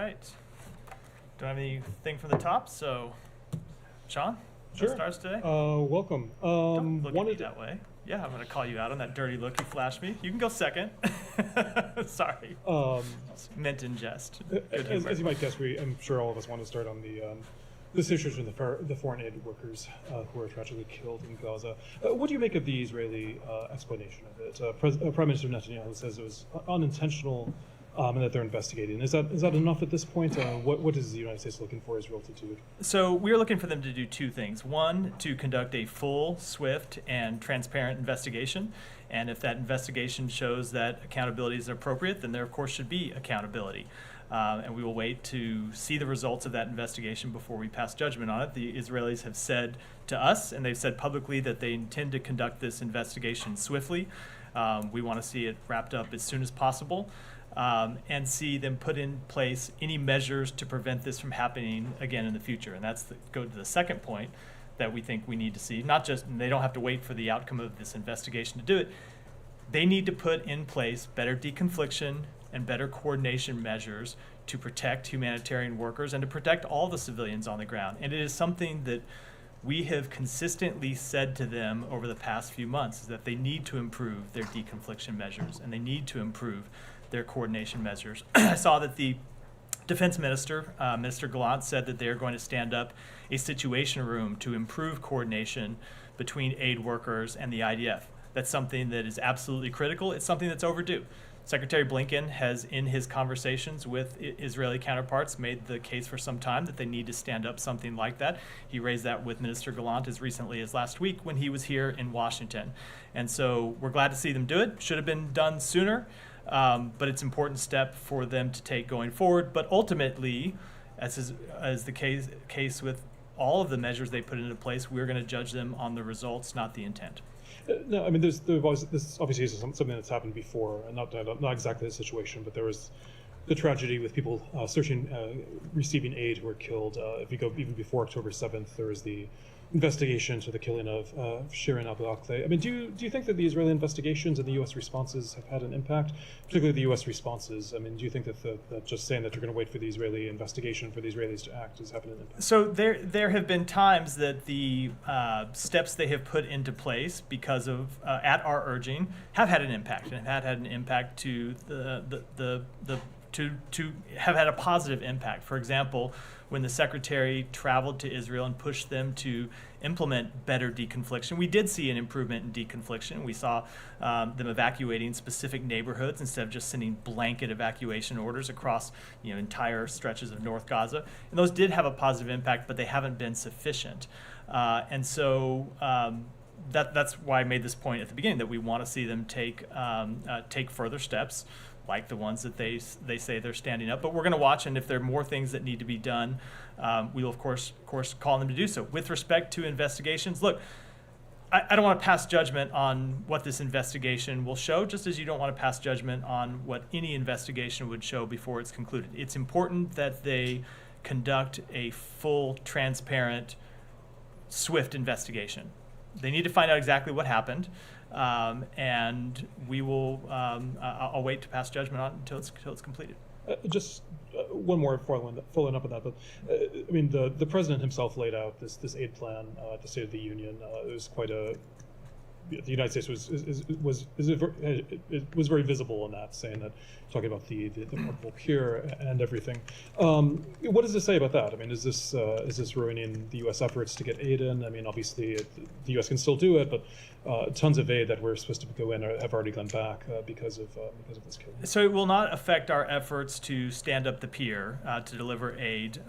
right. Don't have anything from the top, so Sean, Sure. starts today. Welcome. Don't look at me that way. Yeah, I'm going to call you out on that dirty look you flashed me. You can go second. Sorry. Meant in jest. As you might guess, I'm sure all of us want to start on the situation of the foreign aid workers who were tragically killed in Gaza. What do you make of the Israeli explanation of it? Prime Minister Netanyahu says it was unintentional and that they're investigating. Is that enough at this point? What is the United States looking for Israel to do? So we're looking for them to do two things. One, to conduct a full, swift, and transparent investigation. And if that investigation shows that accountability is appropriate, then there, of course, should be accountability. And we will wait to see the results of that investigation before we pass judgment on it. The Israelis have said to us, and they've said publicly, that they intend to conduct this investigation swiftly. We want to see it wrapped up as soon as possible. And see them put in place any measures to prevent this from happening again in the future. And that's go to the second point that we think we need to see. Not just, they don't have to wait for the outcome of this investigation to do it. They need to put in place better deconfliction and better coordination measures to protect humanitarian workers and to protect all the civilians on the ground. And it is something that we have consistently said to them over the past few months, is that they need to improve their deconfliction measures and they need to improve their coordination measures. I saw that the defense minister, Minister Gallant, said that they are going to stand up a situation room to improve coordination between aid workers and the IDF. That's something that is absolutely critical. It's something that's overdue. Secretary Blinken has, in his conversations with Israeli counterparts, made the case for some time that they need to stand up something like that. He raised that with Minister Gallant as recently as last week when he was here in Washington. And so we're glad to see them do it. Should have been done sooner. But it's an important step for them to take going forward. But ultimately, as the case with all of the measures they put into place, we're going to judge them on the results, not the intent. No, I mean, this obviously is something that's happened before, and not exactly the situation, but there was the tragedy with people receiving aid who were killed. If you go even before October 7th, there was the investigation to the killing of Shirin Abu Akleh. I mean, do you think that the Israeli investigations and the U.S. responses have had an impact, particularly the U.S. responses? I mean, do you think that just saying that you're going to wait for the Israeli investigation for the Israelis to act is having an impact? So there have been times that the steps they have put into place because of at our urging have had an impact and have had an impact to to have had a positive impact. For example, when the secretary traveled to Israel and pushed them to implement better deconfliction, we did see an improvement in deconfliction. We saw them evacuating specific neighborhoods instead of just sending blanket evacuation orders across entire stretches of North Gaza. And those did have a positive impact, but they haven't been sufficient. And so that's why I made this point at the beginning, that we want to see them take further steps, like the ones that they say they're standing up. But we're going to watch, and if there are more things that need to be done, we will, of course, call on them to do so. With respect to investigations, look, I don't want to pass judgment on what this investigation will show, just as you don't want to pass judgment on what any investigation would show before it's concluded. It's important that they conduct a full, transparent, swift investigation. They need to find out exactly what happened. And we will. I'll wait to pass judgment on it until it's completed. Just one more following up on that. But I mean, the president himself laid out this aid plan at the State of the Union. It was quite the United States was very visible in that, saying that, talking about the portable cure and everything. What does this say about that? I mean, is this ruining the U.S. efforts to get aid in? I mean, obviously the U.S. can still do it, but tons of aid that we're supposed to go in have already gone back because of this killing. So it will not affect our efforts to stand up the pier to deliver aid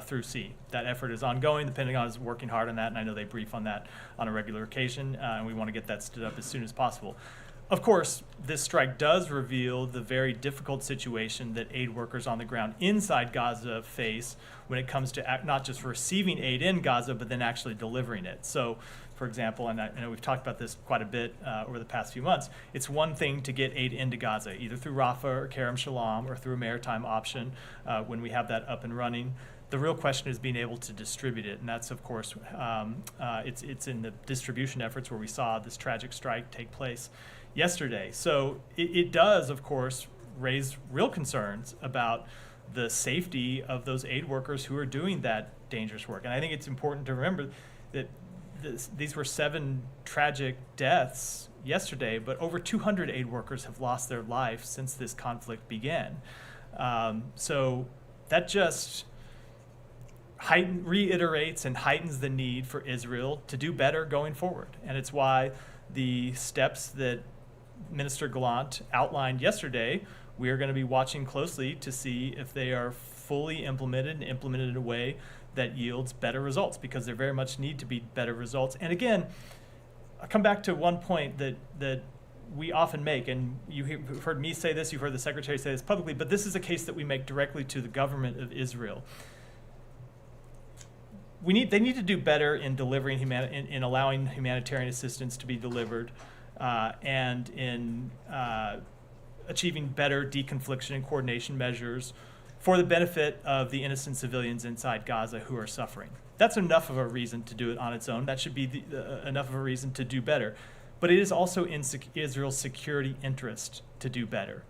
through sea. That effort is ongoing. The Pentagon is working hard on that, and I know they brief on that on a regular occasion, and we want to get that stood up as soon as possible. Of course, this strike does reveal the very difficult situation that aid workers on the ground inside Gaza face when it comes to not just receiving aid in Gaza, but then actually delivering it. So, for example, and I know we've talked about this quite a bit over the past few months, it's one thing to get aid into Gaza, either through Rafah or Kerem Shalom or through a maritime option when we have that up and running. The real question is being able to distribute it, and that's, of course, it's in the distribution efforts where we saw this tragic strike take place yesterday. So it does, of course, raise real concerns about the safety of those aid workers who are doing that dangerous work. And I think it's important to remember that these were 7 tragic deaths yesterday, but over 200 aid workers have lost their life since this conflict began. So that just reiterates and heightens the need for Israel to do better going forward. And it's why the steps that Minister Gallant outlined yesterday, we are going to be watching closely to see if they are fully implemented and implemented in a way that yields better results, because there very much need to be better results. And again, I'll come back to one point that we often make, and you've heard me say this, you've heard the Secretary say this publicly, but this is a case that we make directly to the government of Israel. They need to do better in delivering in allowing humanitarian assistance to be delivered, and in achieving better deconfliction and coordination measures for the benefit of the innocent civilians inside Gaza who are suffering. That's enough of a reason to do it on its own. That should be enough of a reason to do better. But it is also in Israel's security interest to do better.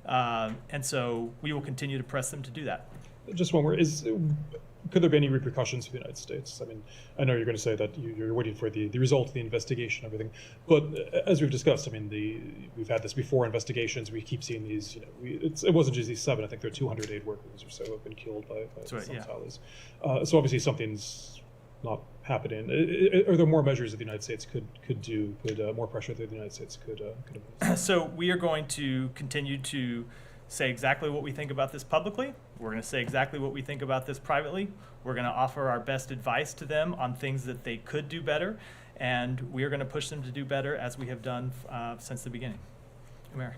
And so we will continue to press them to do that. Just one more. Could there be any repercussions for the United States? I mean, I know you're going to say that you're waiting for the result of the investigation and everything, but as we've discussed, I mean, we've had this before, investigations. We keep seeing these. It wasn't just these 7. I think there are 200 aid workers or so who have been killed by some Saudis. So obviously something's not happening. Are there more measures that the United States could do? More pressure that the United States could impose? So we are going to continue to say exactly what we think about this publicly. We're going to say exactly what we think about this privately. We're going to offer our best advice to them on things that they could do better, and we are going to push them to do better as we have done since the beginning. Mary.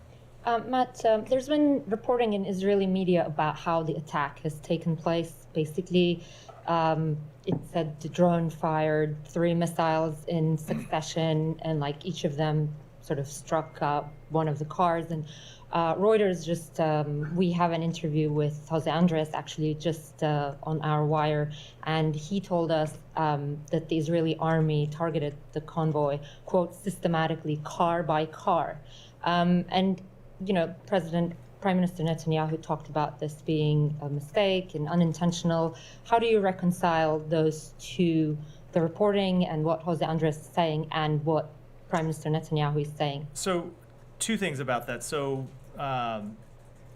Matt, there's been reporting in Israeli media about how the attack has taken place. Basically, it said the drone fired 3 missiles in succession, and like each of them sort of struck one of the cars. And Reuters we have an interview with Jose Andres actually just on our wire, and he told us that the Israeli army targeted the convoy, quote, systematically, car by car. And, Prime Minister Netanyahu talked about this being a mistake and unintentional. How do you reconcile those two, the reporting and what Jose Andres is saying and what Prime Minister Netanyahu is saying? So 2 things about that. So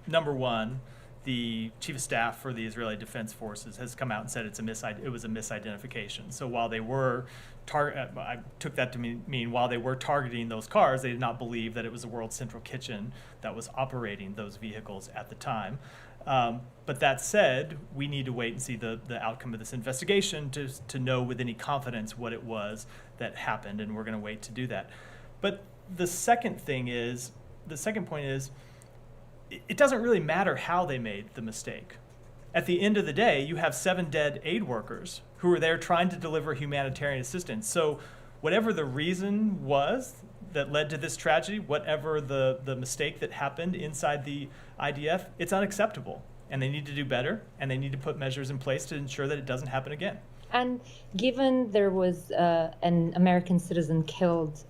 number one, the chief of staff for the Israeli Defense Forces has come out and said it was a misidentification. So while they were I took that to mean while they were targeting those cars, they did not believe that it was the World Central Kitchen that was operating those vehicles at the time. But that said, we need to wait and see the outcome of this investigation to know with any confidence what it was that happened, and we're going to wait to do that. But the second point is, it doesn't really matter how they made the mistake. At the end of the day, you have 7 dead aid workers who were there trying to deliver humanitarian assistance. So whatever the reason was that led to this tragedy, whatever the mistake that happened inside the IDF, it's unacceptable. And they need to do better, and they need to put measures in place to ensure that it doesn't happen again. And given there was an American citizen killed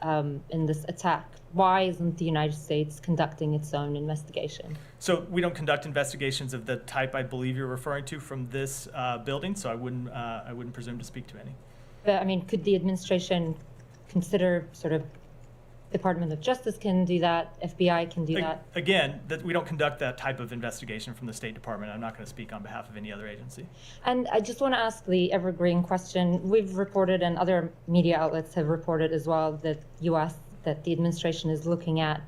in this attack, why isn't the United States conducting its own investigation? So we don't conduct investigations of the type I believe you're referring to from this building, so I wouldn't presume to speak to any. But, I mean, could the administration consider sort of Department of Justice can do that, FBI can do that? Again, we don't conduct that type of investigation from the State Department. I'm not going to speak on behalf of any other agency. And I just want to ask the evergreen question. We've reported, and other media outlets have reported as well, that the administration is looking at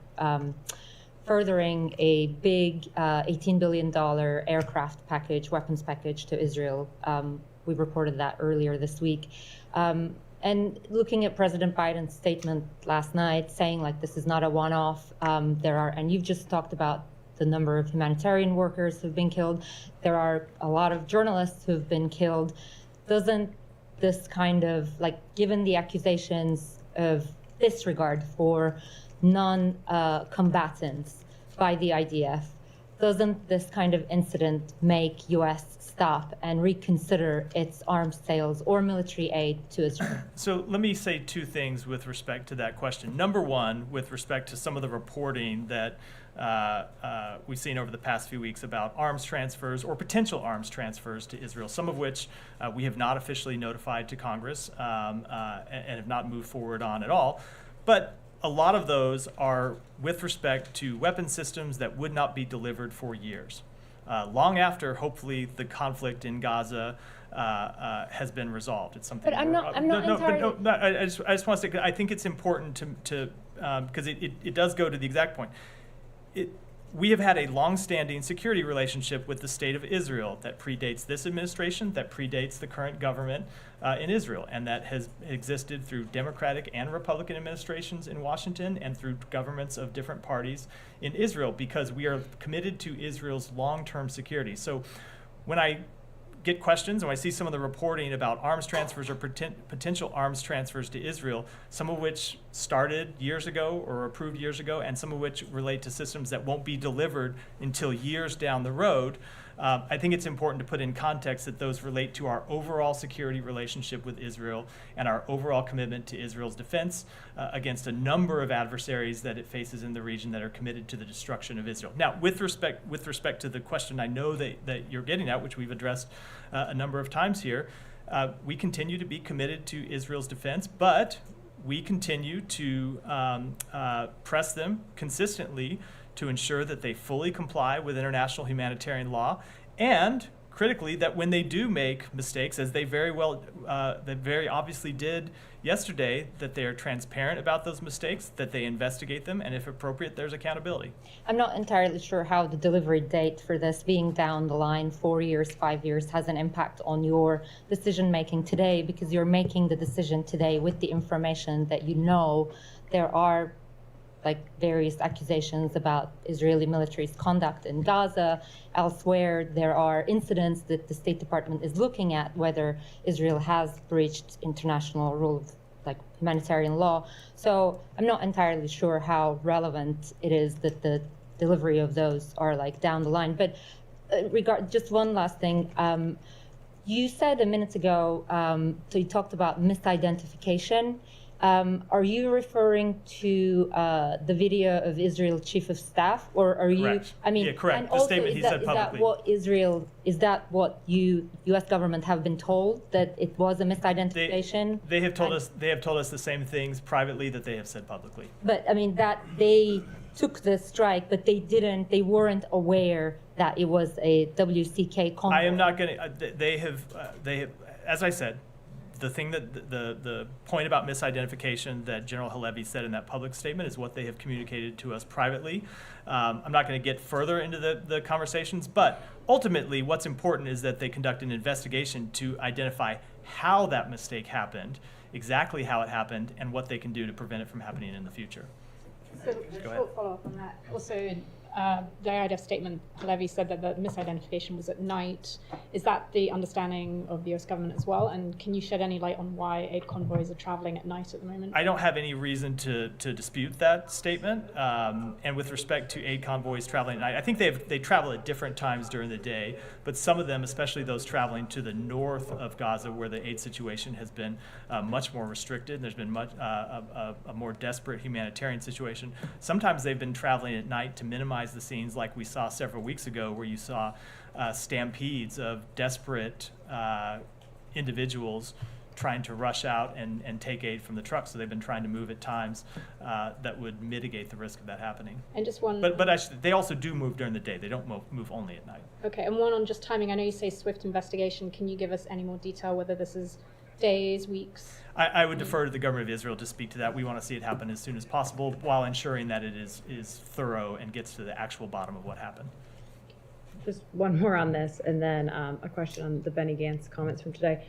furthering a big $18 billion aircraft package, weapons package to Israel. We reported that earlier this week. And looking at President Biden's statement last night, saying like this is not a one-off, and you've just talked about the number of humanitarian workers who've been killed. There are a lot of journalists who've been killed. Doesn't this kind of, like, given the accusations of disregard for non-combatants by the IDF, doesn't this kind of incident make U.S. stop and reconsider its arms sales or military aid to Israel? So let me say 2 things with respect to that question. Number one, with respect to some of the reporting that we've seen over the past few weeks about arms transfers or potential arms transfers to Israel, some of which we have not officially notified to Congress and have not moved forward on at all. But a lot of those are with respect to weapon systems that would not be delivered for years. Long after, hopefully, the conflict in Gaza has been resolved. It's something. But I'm not entirely. I just want to say, I think it's important to because it does go to the exact point. We have had a long-standing security relationship with the state of Israel that predates this administration, that predates the current government in Israel, and that has existed through Democratic and Republican administrations in Washington and through governments of different parties in Israel, because we are committed to Israel's long-term security. So when I get questions, and I see some of the reporting about arms transfers or potential arms transfers to Israel, some of which started years ago or approved years ago, and some of which relate to systems that won't be delivered until years down the road. I think it's important to put in context that those relate to our overall security relationship with Israel and our overall commitment to Israel's defense against a number of adversaries that it faces in the region that are committed to the destruction of Israel. Now, with respect to the question I know that you're getting at, which we've addressed a number of times here, we continue to be committed to Israel's defense, but we continue to press them consistently to ensure that they fully comply with international humanitarian law, and critically, that when they do make mistakes, as they very obviously did yesterday, that they are transparent about those mistakes, that they investigate them, and if appropriate, there's accountability. I'm not entirely sure how the delivery date for this being down the line 4 years, 5 years has an impact on your decision making today, because you're making the decision today with the information that you know there are various accusations about Israeli military's conduct in Gaza. Elsewhere, there are incidents that the State Department is looking at whether Israel has breached international rules like humanitarian law. So I'm not entirely sure how relevant it is that the delivery of those are down the line. But just one last thing. You said a minute ago, so you talked about misidentification. Are you referring to the video of Israel Chief of Staff, or are you? Correct. I mean, yeah, correct. And the also, statement he said publicly. Is that what U.S. government have been told, that it was a misidentification? They have told us. They have told us the same things privately that they have said publicly. But I mean that they took the strike, but they weren't aware that it was a WCK convoy. I am not going to. They have. As I said. The thing that the point about misidentification that General Halevi said in that public statement is what they have communicated to us privately. I'm not going to get further into the conversations, but ultimately what's important is that they conduct an investigation to identify how that mistake happened, exactly how it happened, and what they can do to prevent it from happening in the future. So, short follow-up on that. Also, the IDF statement, Levy said that the misidentification was at night. Is that the understanding of the US government as well? And can you shed any light on why aid convoys are traveling at night at the moment? I don't have any reason to dispute that statement. And with respect to aid convoys traveling at night, I think they travel at different times during the day, but some of them, especially those traveling to the north of Gaza, where the aid situation has been much more restricted, there's been a more desperate humanitarian situation. Sometimes they've been traveling at night to minimize the scenes like we saw several weeks ago, where you saw stampedes of desperate individuals trying to rush out and take aid from the truck. So they've been trying to move at times that would mitigate the risk of that happening. And just one. But actually, they also do move during the day. They don't move only at night. Okay, and one on just timing. I know you say swift investigation. Can you give us any more detail, whether this is days, weeks? I would defer to the government of Israel to speak to that. We want to see it happen as soon as possible, while ensuring that it is thorough and gets to the actual bottom of what happened. Just one more on this, and then a question on the Benny Gantz comments from today.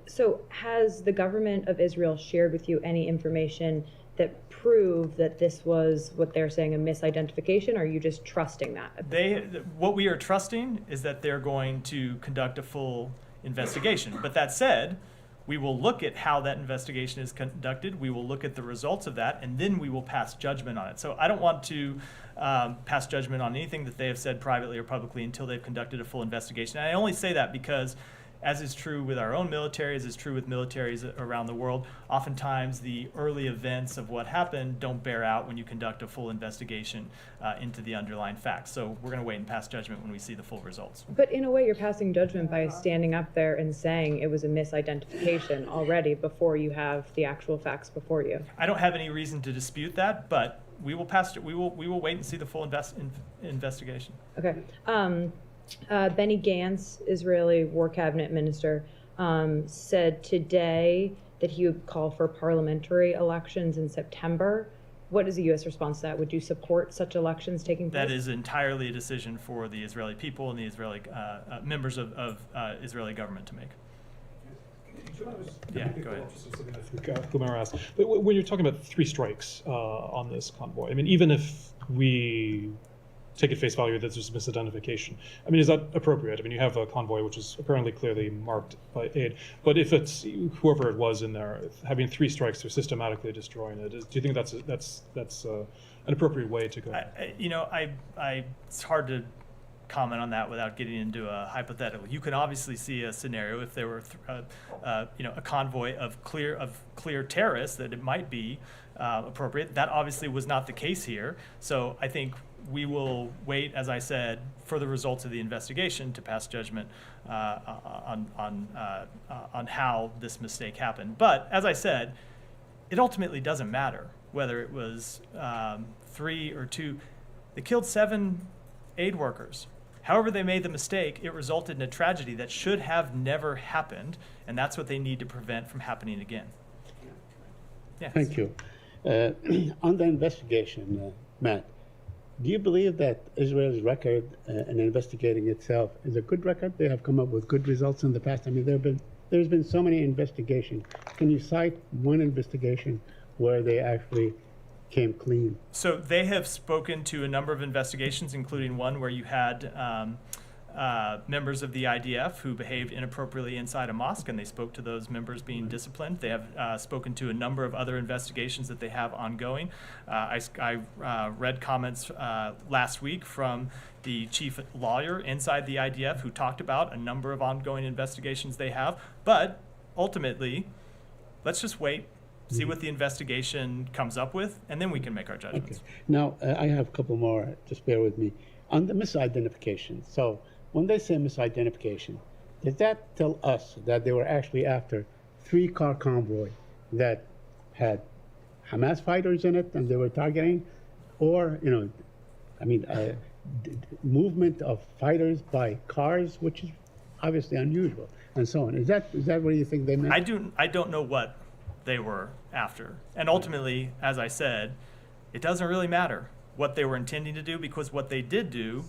So has the government of Israel shared with you any information that prove that this was what they're saying, a misidentification, or are you just trusting that? What we are trusting is that they're going to conduct a full investigation. But that said, we will look at how that investigation is conducted. We will look at the results of that, and then we will pass judgment on it. So I don't want to pass judgment on anything that they have said privately or publicly until they've conducted a full investigation. And I only say that because as is true with our own military, as is true with militaries around the world, oftentimes the early events of what happened don't bear out when you conduct a full investigation into the underlying facts. So we're going to wait and pass judgment when we see the full results. But in a way, you're passing judgment by standing up there and saying it was a misidentification already before you have the actual facts before you. I don't have any reason to dispute that, but we will wait and see the full investigation. Okay. Benny Gantz, Israeli War Cabinet Minister, said today that he would call for parliamentary elections in September. What is the U.S. response to that? Would you support such elections taking place? That is entirely a decision for the Israeli people and the Israeli members of Israeli government to make. Yeah, go ahead. Something that Kumar asked. But when you're talking about 3 strikes on this convoy, I mean, even if we take at face value that there's misidentification, I mean, is that appropriate? I mean, you have a convoy which is apparently clearly marked by aid, but if it's whoever it was in there, having 3 strikes, they're systematically destroying it. Do you think that's an appropriate way to go? It's hard to comment on that without getting into a hypothetical. You can obviously see a scenario if there were a convoy of clear terrorists that it might be appropriate. That obviously was not the case here. So I think we will wait, as I said, for the results of the investigation to pass judgment on how this mistake happened. But as I said, it ultimately doesn't matter whether it was 3 or 2. They killed 7 aid workers. However they made the mistake, it resulted in a tragedy that should have never happened, and that's what they need to prevent from happening again. Yes. Thank you. On the investigation, Matt, do you believe that Israel's record in investigating itself is a good record? They have come up with good results in the past. I mean, there's been so many investigations. Can you cite one investigation where they actually came clean? So they have spoken to a number of investigations, including one where you had members of the IDF who behaved inappropriately inside a mosque, and they spoke to those members being disciplined. They have spoken to a number of other investigations that they have ongoing. I read comments last week from the chief lawyer inside the IDF who talked about a number of ongoing investigations they have. But ultimately, let's just wait, see what the investigation comes up with, and then we can make our judgments. Okay. Now, I have a couple more, just bear with me. On the misidentification, so when they say misidentification, does that tell us that they were actually after 3-car convoy that had Hamas fighters in it and they were targeting? Or, movement of fighters by cars, which is obviously unusual, and so on. Is that what you think they meant? I don't know what they were after. And ultimately, as I said, it doesn't really matter what they were intending to do, because what they did do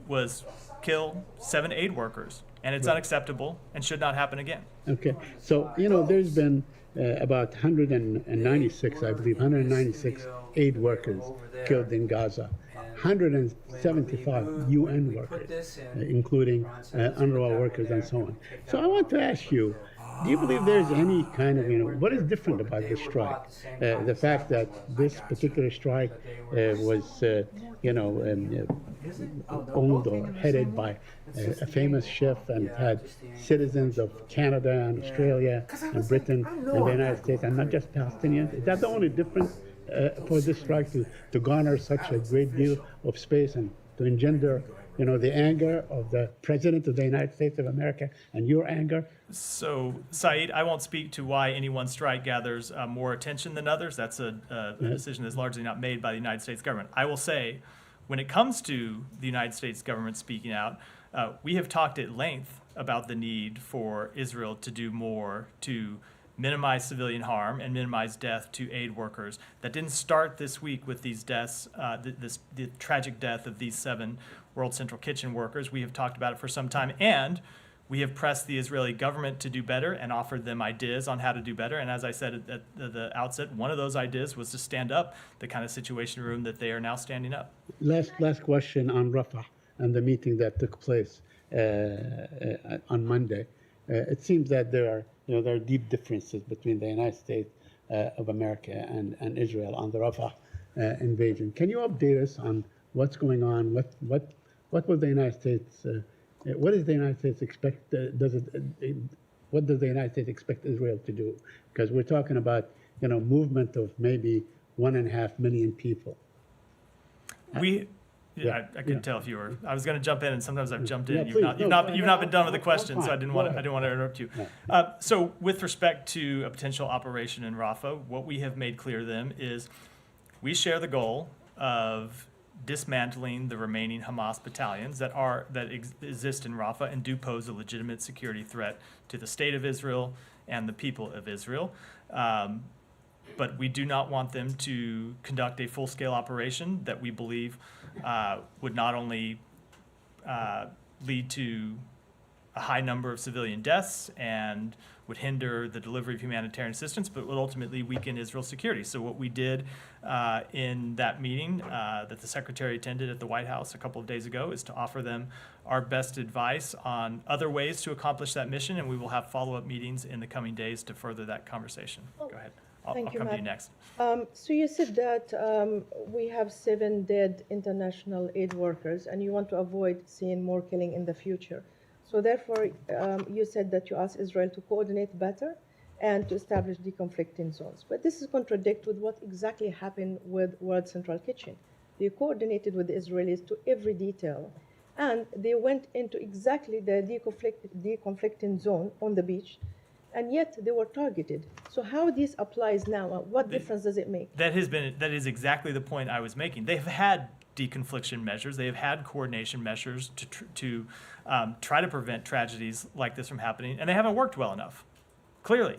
was kill 7 aid workers, and it's unacceptable and should not happen again. Okay, so there's been about 196, I believe, 196 aid workers killed in Gaza, 175 UN workers, including UNRWA workers and so on. So I want to ask you, do you believe there's any kind of, what is different about this strike? The fact that this particular strike was, owned or headed by a famous chef and had citizens of Canada and Australia and Britain and the United States, and not just Palestinians? Is that the only difference for this strike to garner such a great deal of space and to engender the anger of the President of the United States of America and your anger? So, Saeed, I won't speak to why any one strike gathers more attention than others. That's a decision that's largely not made by the United States government. I will say, when it comes to the United States government speaking out, we have talked at length about the need for Israel to do more to minimize civilian harm and minimize death to aid workers. That didn't start this week with these deaths, the tragic death of these 7 World Central Kitchen workers. We have talked about it for some time, and we have pressed the Israeli government to do better and offered them ideas on how to do better. And as I said at the outset, one of those ideas was to stand up the kind of situation room that they are now standing up. Last question on Rafah and the meeting that took place on Monday. It seems that there are deep differences between the United States of America and Israel on the Rafah invasion. Can you update us on what's going on? What will the United States what does the United States expect? What does the United States expect Israel to do? Because we're talking about, movement of maybe 1.5 million people. I couldn't tell if you were. I was going to jump in, and sometimes I've jumped in. Yeah, You've please, not been done with the question, that's so I fine. didn't Go want ahead. to interrupt you. No. So, with respect to a potential operation in Rafah, what we have made clear to them is we share the goal of dismantling the remaining Hamas battalions that exist in Rafah and do pose a legitimate security threat to the state of Israel and the people of Israel. But we do not want them to conduct a full-scale operation that we believe would not only lead to a high number of civilian deaths and would hinder the delivery of humanitarian assistance, but would ultimately weaken Israel's security. So what we did in that meeting that the Secretary attended at the White House a couple of days ago is to offer them our best advice on other ways to accomplish that mission, and we will have follow-up meetings in the coming days to further that conversation. Go ahead. I'll Thank you, come to Matt. you next. So you said that we have 7 dead international aid workers, and you want to avoid seeing more killing in the future. So therefore, you said that you asked Israel to coordinate better and to establish deconflicting zones. But this is contradict with what exactly happened with World Central Kitchen. They coordinated with the Israelis to every detail, and they went into exactly the deconflicting zone on the beach, and yet they were targeted. So how this applies now? What difference does it make? That is exactly the point I was making. They've had deconfliction measures. They have had coordination measures to try to prevent tragedies like this from happening, and they haven't worked well enough. Clearly,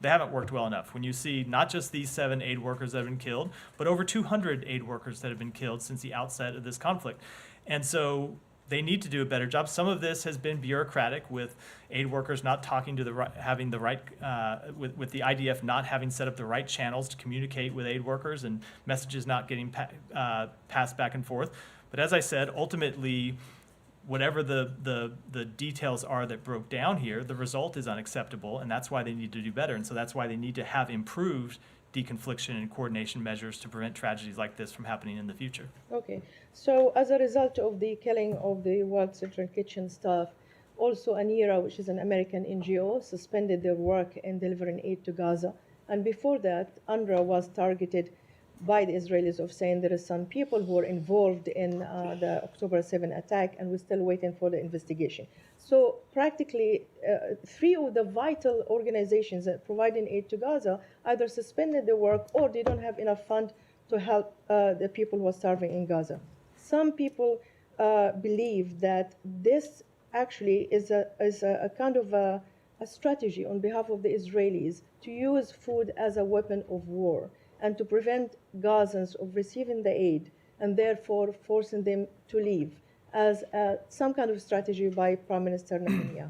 they haven't worked well enough. When you see not just these 7 aid workers that have been killed, but over 200 aid workers that have been killed since the outset of this conflict. And so they need to do a better job. Some of this has been bureaucratic, with aid workers not talking to with the IDF not having set up the right channels to communicate with aid workers, and messages not getting passed back and forth. But as I said, ultimately, whatever the details are that broke down here, the result is unacceptable, and that's why they need to do better. And so that's why they need to have improved deconfliction and coordination measures to prevent tragedies like this from happening in the future. Okay, so as a result of the killing of the World Central Kitchen staff, also ANIRA, which is an American NGO, suspended their work in delivering aid to Gaza. And before that, UNRWA was targeted by the Israelis of saying there are some people who were involved in the October 7 attack, and we're still waiting for the investigation. So practically, 3 of the vital organizations that providing aid to Gaza either suspended their work or they don't have enough fund to help the people who are starving in Gaza. Some people believe that this actually is a kind of a strategy on behalf of the Israelis to use food as a weapon of war and to prevent Gazans of receiving the aid and therefore forcing them to leave, as some kind of strategy by Prime Minister Netanyahu.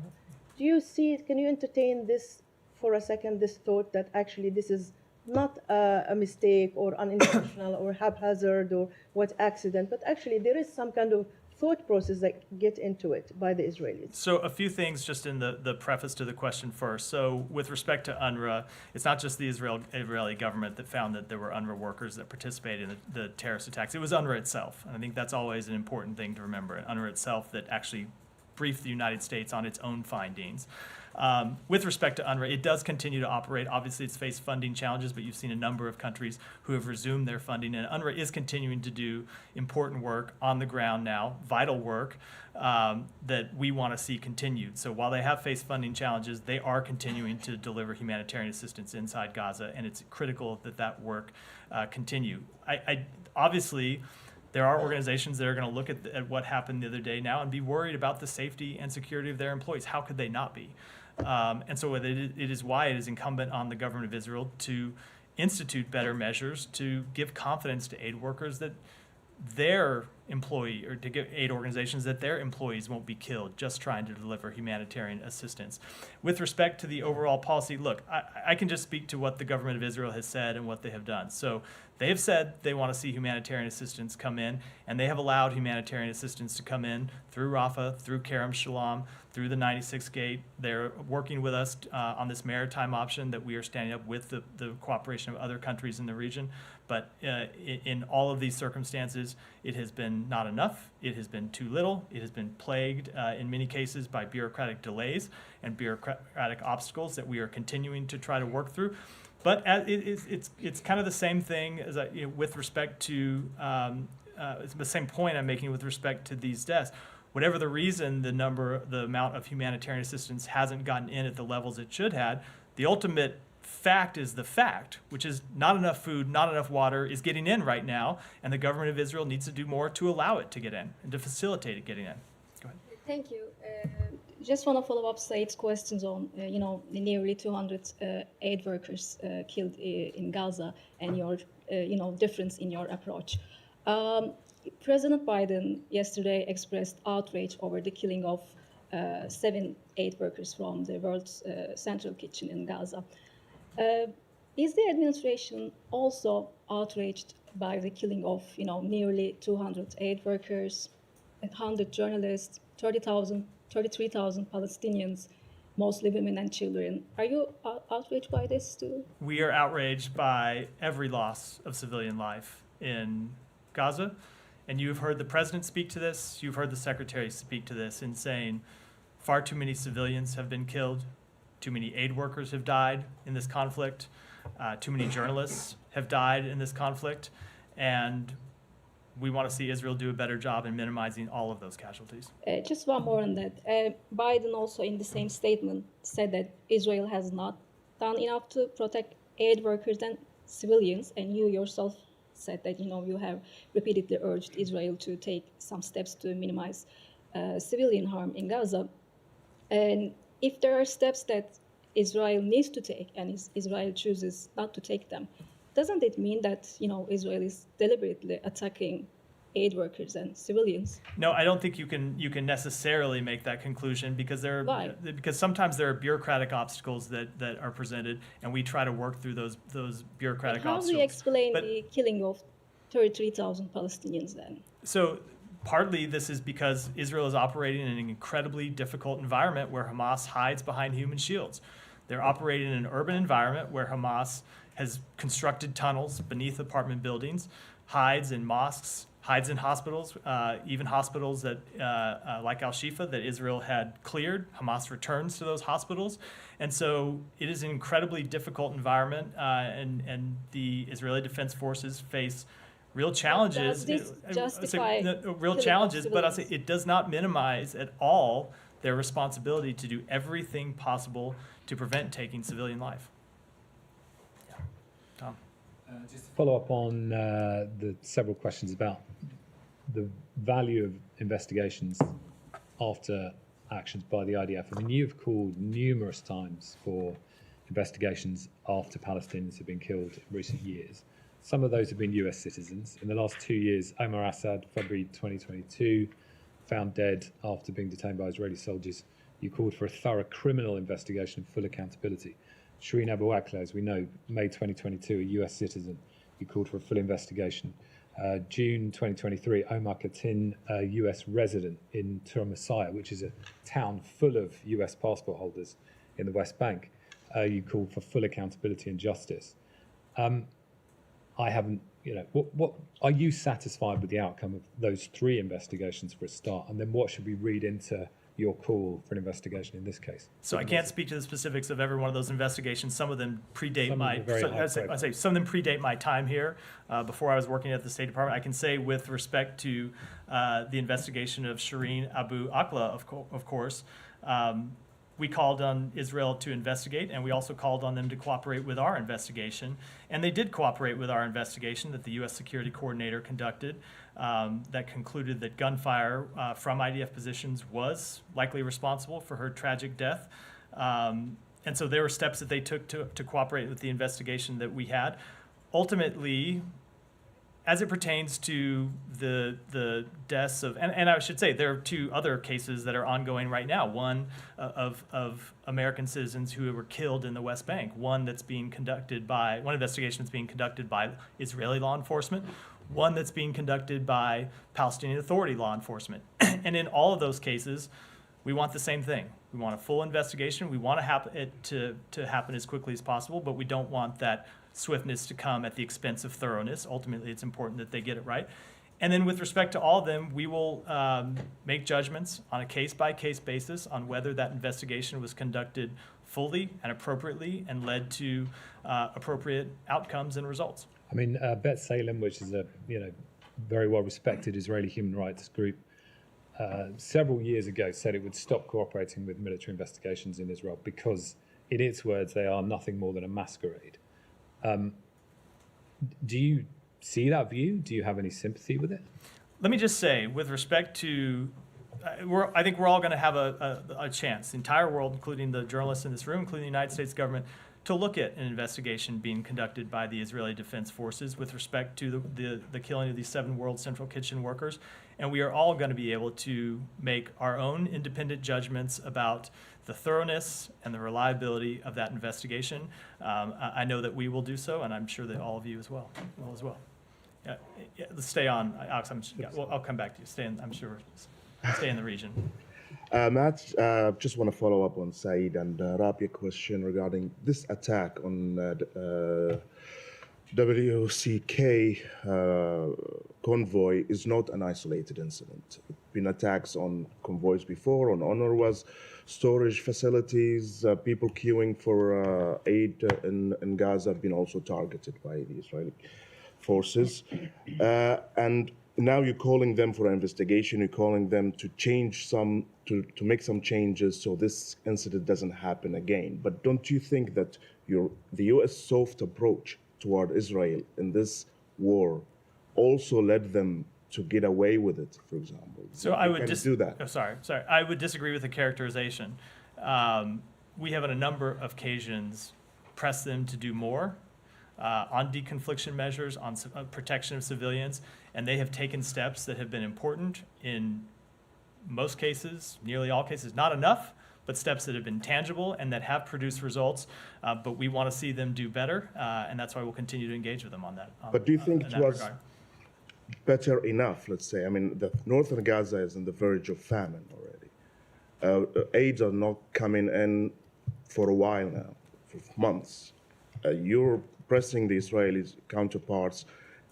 Do you see it? Can you entertain this for a second, this thought that actually this is not a mistake or unintentional or haphazard or what accident, but actually there is some kind of thought process that get into it by the Israelis? So a few things just in the preface to the question first. So with respect to UNRWA, it's not just the Israeli government that found that there were UNRWA workers that participated in the terrorist attacks. It was UNRWA itself. And I think that's always an important thing to remember. UNRWA itself that actually briefed the United States on its own findings. With respect to UNRWA, it does continue to operate. Obviously, it's faced funding challenges, but you've seen a number of countries who have resumed their funding, and UNRWA is continuing to do important work on the ground now, vital work that we want to see continued. So while they have faced funding challenges, they are continuing to deliver humanitarian assistance inside Gaza, and it's critical that that work continue. Obviously, there are organizations that are going to look at what happened the other day now and be worried about the safety and security of their employees. How could they not be? And so it is why it is incumbent on the government of Israel to institute better measures to give confidence to aid workers that their employee, or to give aid organizations that their employees won't be killed just trying to deliver humanitarian assistance. With respect to the overall policy, look, I can just speak to what the government of Israel has said and what they have done. So they have said they want to see humanitarian assistance come in, and they have allowed humanitarian assistance to come in through Rafah, through Kerem Shalom, through the 96 Gate. They're working with us on this maritime option that we are standing up with the cooperation of other countries in the region. But in all of these circumstances, it has been not enough. It has been too little. It has been plagued in many cases by bureaucratic delays and bureaucratic obstacles that we are continuing to try to work through. But it's kind of the same thing as with respect to it's the same point I'm making with respect to these deaths. Whatever the reason, the amount of humanitarian assistance hasn't gotten in at the levels it should have, the ultimate fact is the fact, which is not enough food, not enough water is getting in right now, and the government of Israel needs to do more to allow it to get in and to facilitate it getting in. Go ahead. Thank you. Just want to follow up Said's questions on, the nearly 200 aid workers killed in Gaza and your, difference in your approach. President Biden yesterday expressed outrage over the killing of 7 aid workers from the World's Central Kitchen in Gaza. Is the administration also outraged by the killing of, nearly 200 aid workers, 100 journalists, 33,000 Palestinians, mostly women and children? Are you outraged by this too? We are outraged by every loss of civilian life in Gaza. And you've heard the president speak to this. You've heard the secretary speak to this in saying far too many civilians have been killed. Too many aid workers have died in this conflict. Too many journalists have died in this conflict. And we want to see Israel do a better job in minimizing all of those casualties. Just one more on that. Biden also in the same statement said that Israel has not done enough to protect aid workers and civilians. And you yourself said that, you have repeatedly urged Israel to take some steps to minimize civilian harm in Gaza. And if there are steps that Israel needs to take and Israel chooses not to take them, doesn't it mean that, Israel is deliberately attacking aid workers and civilians? No, I don't think you can necessarily make that conclusion because because sometimes there are bureaucratic obstacles that are presented, and we try to work through those bureaucratic obstacles. How do you explain the killing of 33,000 Palestinians then? So partly this is because Israel is operating in an incredibly difficult environment where Hamas hides behind human shields. They're operating in an urban environment where Hamas has constructed tunnels beneath apartment buildings, hides in mosques, hides in hospitals, even hospitals that, like Al-Shifa, that Israel had cleared. Hamas returns to those hospitals. And so it is an incredibly difficult environment, and the Israeli Defense Forces face real challenges. Does this justify real challenges, but I'll say it does not minimize at all their responsibility to do everything possible to prevent taking civilian life. Yeah. Tom? Just to follow up on the several questions about the value of investigations after actions by the IDF. I mean, you've called numerous times for investigations after Palestinians have been killed in recent years. Some of those have been US citizens. In the last 2 years, Omar Assad, February 2022, found dead after being detained by Israeli soldiers. You called for a thorough criminal investigation and full accountability. Shireen Abu Akleh, as we know, May 2022, a US citizen. You called for a full investigation. June 2023, Omar Khatin, a US resident in Tur Messiah, which is a town full of US passport holders in the West Bank. You called for full accountability and justice. I haven't, what are you satisfied with the outcome of those 3 investigations for a start? And then what should we read into your call for an investigation in this case? So I can't speak to the specifics of every one of those investigations. Some of them predate some of them predate my time here. Before I was working at the State Department, I can say with respect to the investigation of Shireen Abu Akleh, of course, we called on Israel to investigate, and we also called on them to cooperate with our investigation. And they did cooperate with our investigation that the U.S. Security Coordinator conducted that concluded that gunfire from IDF positions was likely responsible for her tragic death. And so there were steps that they took to cooperate with the investigation that we had. Ultimately, as it pertains to the deaths of, and I should say there are 2 other cases that are ongoing right now. One of American citizens who were killed in the West Bank. One investigation that's being conducted by Israeli law enforcement. One that's being conducted by Palestinian Authority law enforcement. And in all of those cases, we want the same thing. We want a full investigation. We want it to happen as quickly as possible, but we don't want that swiftness to come at the expense of thoroughness. Ultimately, it's important that they get it right. And then with respect to all of them, we will make judgments on a case-by-case basis on whether that investigation was conducted fully and appropriately and led to appropriate outcomes and results. I mean, Bet Salem, which is a very well-respected Israeli human rights group, several years ago said it would stop cooperating with military investigations in Israel because, in its words, they are nothing more than a masquerade. Do you see that view? Do you have any sympathy with it? Let me just say, with respect to, I think we're all going to have a chance, the entire world, including the journalists in this room, including the United States government, to look at an investigation being conducted by the Israeli Defense Forces with respect to the killing of these 7 World Central Kitchen workers. And we are all going to be able to make our own independent judgments about the thoroughness and the reliability of that investigation. I know that we will do so, and I'm sure that all of you will as well. Let's stay on, Alex. I'll come back to you. Stay in the region. Matt, just want to follow up on Saeed and Rabia's question regarding this attack on WCK convoy is not an isolated incident. Been attacks on convoys before, on UNRWA's storage facilities, people queuing for aid in Gaza have been also targeted by the Israeli forces. And now you're calling them for an investigation, you're calling them to change to make some changes so this incident doesn't happen again. But don't you think that the U.S. soft approach toward Israel in this war also led them to get away with it, for example? So I would do that. Oh, sorry. I would disagree with the characterization. We have on a number of occasions pressed them to do more on deconfliction measures, on protection of civilians, and they have taken steps that have been important in most cases, nearly all cases, not enough, but steps that have been tangible and that have produced results. But we want to see them do better, and that's why we'll continue to engage with them on that. But do you think it was regard. better enough, let's say? I mean, the northern Gaza is on the verge of famine already. Aids are not coming in for a while now, for months. You're pressing the Israeli counterparts.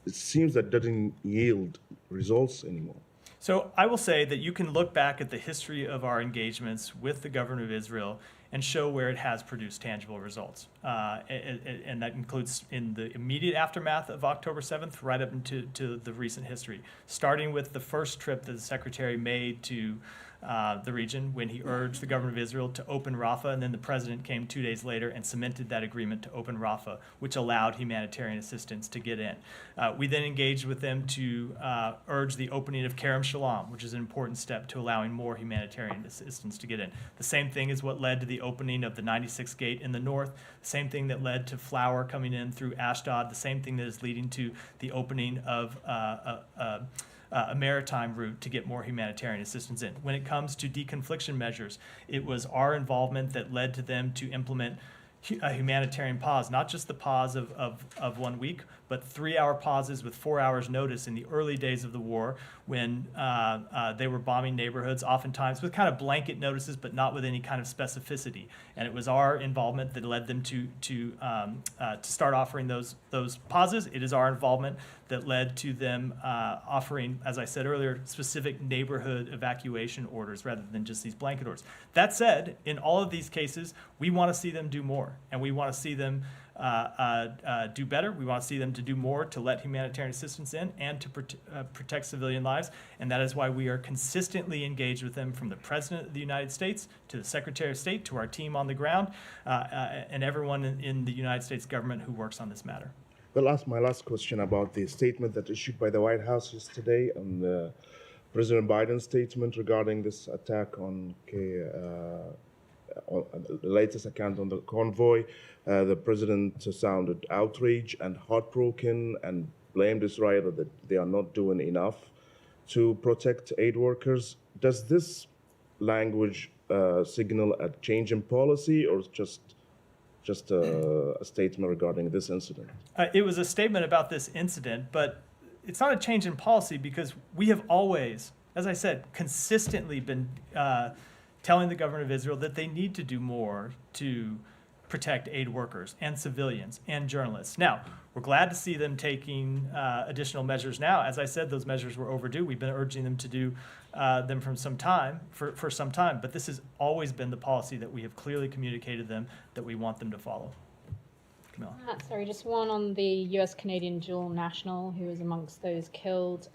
It seems that doesn't yield results anymore. So I will say that you can look back at the history of our engagements with the government of Israel and show where it has produced tangible results. And that includes in the immediate aftermath of October 7th, right up into the recent history, starting with the first trip that the Secretary made to the region when he urged the government of Israel to open Rafah, and then the president came 2 days later and cemented that agreement to open Rafah, which allowed humanitarian assistance to get in. We then engaged with them to urge the opening of Kerem Shalom, which is an important step to allowing more humanitarian assistance to get in. The same thing is what led to the opening of the 96 gate in the north, the same thing that led to flour coming in through Ashdod, the same thing that is leading to the opening of a maritime route to get more humanitarian assistance in. When it comes to deconfliction measures, it was our involvement that led to them to implement a humanitarian pause, not just the pause of 1 week, but 3-hour pauses with 4 hours notice in the early days of the war when they were bombing neighborhoods, oftentimes with kind of blanket notices, but not with any kind of specificity. And it was our involvement that led them to start offering those pauses. It is our involvement that led to them offering, as I said earlier, specific neighborhood evacuation orders rather than just these blanket orders. That said, in all of these cases, we want to see them do more, and we want to see them do better. We want to see them to do more to let humanitarian assistance in and to protect civilian lives. And that is why we are consistently engaged with them, from the President of the United States to the Secretary of State to our team on the ground and everyone in the United States government who works on this matter. My last question about the statement that issued by the White House yesterday and President Biden's statement regarding this attack on the latest account on the convoy. The president sounded outraged and heartbroken and blamed Israel that they are not doing enough to protect aid workers. Does this language signal a change in policy, or just a statement regarding this incident? It was a statement about this incident, but it's not a change in policy because we have always, as I said, consistently been telling the government of Israel that they need to do more to protect aid workers and civilians and journalists. Now, we're glad to see them taking additional measures now. As I said, those measures were overdue. We've been urging them to do them for some time, but this has always been the policy that we have clearly communicated them that we want them to follow. Camilla. Sorry, just one on the US-Canadian dual national who was amongst those killed.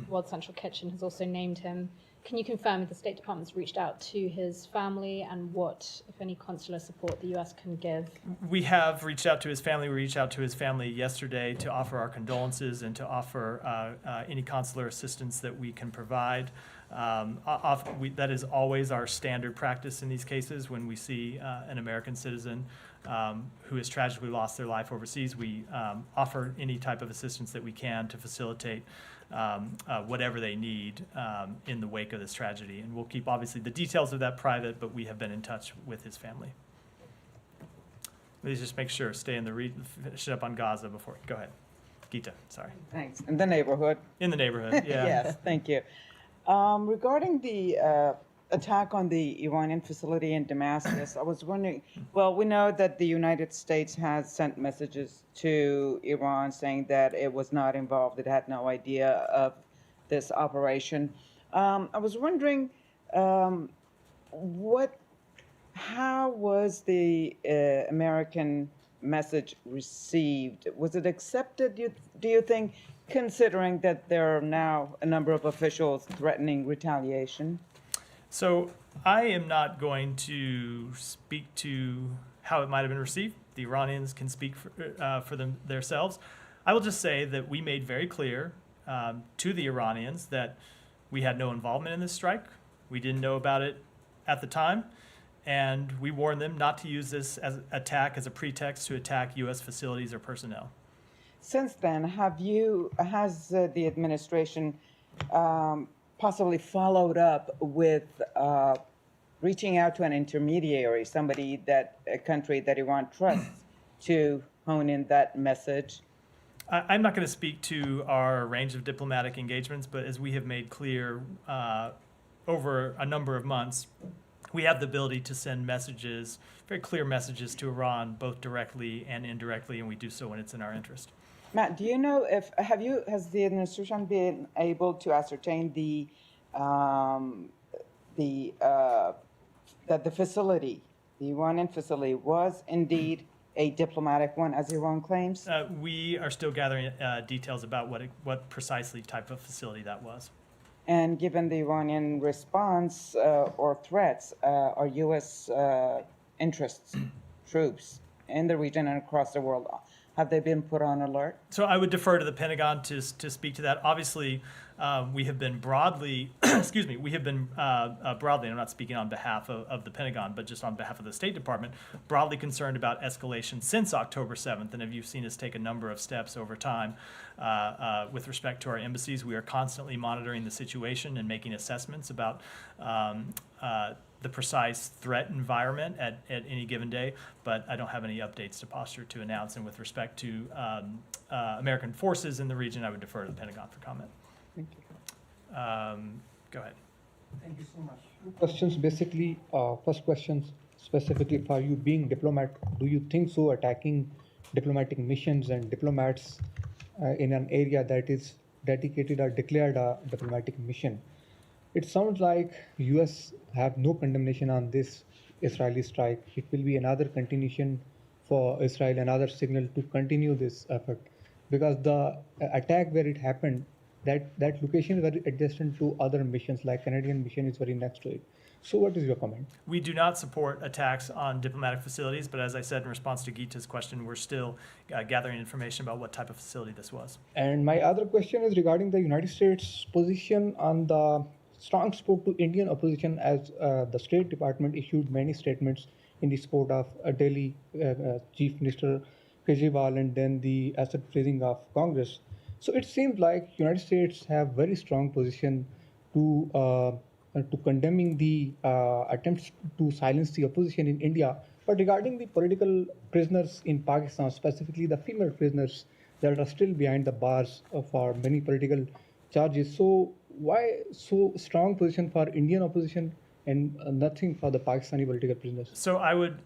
World Central Kitchen has also named him. Can you confirm if the State Department's reached out to his family and what, if any, consular support the US can give? We have reached out to his family. We reached out to his family yesterday to offer our condolences and to offer any consular assistance that we can provide. That is always our standard practice in these cases. When we see an American citizen who has tragically lost their life overseas, we offer any type of assistance that we can to facilitate whatever they need in the wake of this tragedy. And we'll keep, obviously, the details of that private, but we have been in touch with his family. Please just make sure, stay in the finish it up on Gaza before. Go ahead. Gita, sorry. Thanks. In the neighborhood. In the neighborhood, yeah. Yes, thank you. Regarding the attack on the Iranian facility in Damascus, I was wondering, well, we know that the United States has sent messages to Iran saying that it was not involved, it had no idea of this operation. I was wondering, how was the American message received? Was it accepted, do you think, considering that there are now a number of officials threatening retaliation? So I am not going to speak to how it might have been received. The Iranians can speak for themselves. I will just say that we made very clear to the Iranians that we had no involvement in this strike. We didn't know about it at the time, and we warned them not to use this attack as a pretext to attack U.S. facilities or personnel. Since then, has the administration possibly followed up with reaching out to an intermediary, a country that Iran trusts, to hone in that message? I'm not going to speak to our range of diplomatic engagements, but as we have made clear over a number of months, we have the ability to send messages, very clear messages to Iran, both directly and indirectly, and we do so when it's in our interest. Matt, do you know has the administration been able to ascertain that the facility, the Iranian facility, was indeed a diplomatic one, as Iran claims? We are still gathering details about what precisely type of facility that was. And given the Iranian response or threats, are U.S. interests, troops in the region and across the world, have they been put on alert? So I would defer to the Pentagon to speak to that. Obviously, we have been broadly, broadly, and I'm not speaking on behalf of the Pentagon, but just on behalf of the State Department, broadly concerned about escalation since October 7th. And you've seen us take a number of steps over time with respect to our embassies. We are constantly monitoring the situation and making assessments about the precise threat environment at any given day, but I don't have any updates to posture to announce. And with respect to American forces in the region, I would defer to the Pentagon for comment. Thank you. Go ahead. Thank you so much. Two questions, basically. First question, specifically for you being diplomat, do you think so attacking diplomatic missions and diplomats in an area that is dedicated or declared a diplomatic mission? It sounds like US have no condemnation on this Israeli strike. It will be another continuation for Israel, another signal to continue this effort. Because the attack where it happened, that location is very adjacent to other missions, like Canadian mission is very next to it. So what is your comment? We do not support attacks on diplomatic facilities, but as I said in response to Gita's question, we're still gathering information about what type of facility this was. And my other question is regarding the United States position on the strong support to Indian opposition, as the State Department issued many statements in the support of Delhi Chief Minister Kejriwal and then the asset freezing of Congress. So it seems like United States have very strong position to condemning the attempts to silence the opposition in India. But regarding the political prisoners in Pakistan, specifically the female prisoners that are still behind the bars for many political charges, so why so strong position for Indian opposition and nothing for the Pakistani political prisoners? So I would